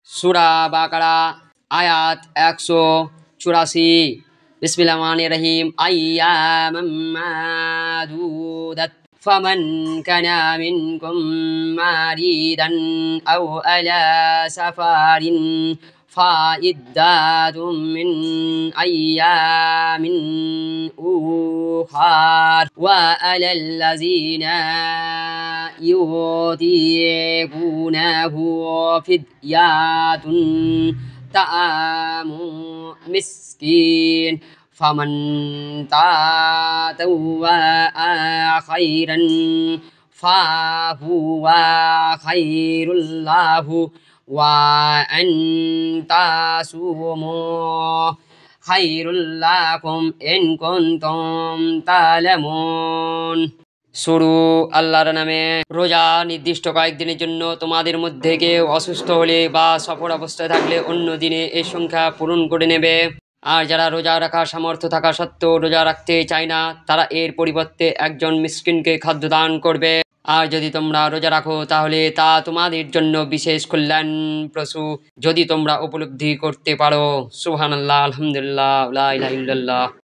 সূরা বাকারা আয়াত 184। বিসমিল্লাহির রহমানির রহিম। আইয়ামাম মাদুদাত ফামান কানা মিনকুম মারিদান আও আলা সাফারিন ফাইদ্দাতুম মিন আইয়ামিন উখার ওয়া আলাল্লাযিনা ইউতিকুনাহু ফিদয়াতুন তা'ামু মিসকিন ফামান তাতাওয়া খাইরান ফাহুয়া খাইরুল লাহু ওয়া আন তাসুমু খাইরুল লাকুম ইন কুনতুম তা'লামুন। শুরু আল্লাহর নামে। রোজা নির্দিষ্ট কয়েকদিনের জন্য। তোমাদের মধ্যে কেউ অসুস্থ হলে বা সফর অবস্থায় থাকলে অন্য দিনে এই সংখ্যা পূরণ করে নেবে। আর যারা রোজা রাখার সামর্থ্য থাকা সত্ত্বেও রোজা রাখতে চায় না, তারা এর পরিবর্তে একজন মিসকিনকে খাদ্য দান করবে। আর যদি তোমরা রোজা রাখো তাহলে তা তোমাদের জন্য বিশেষ কল্যাণপ্রসূ, যদি তোমরা উপলব্ধি করতে পারো। সুবহানাল্লাহ, আলহামদুলিল্লাহ, লা ইলাহা ইল্লাল্লাহ।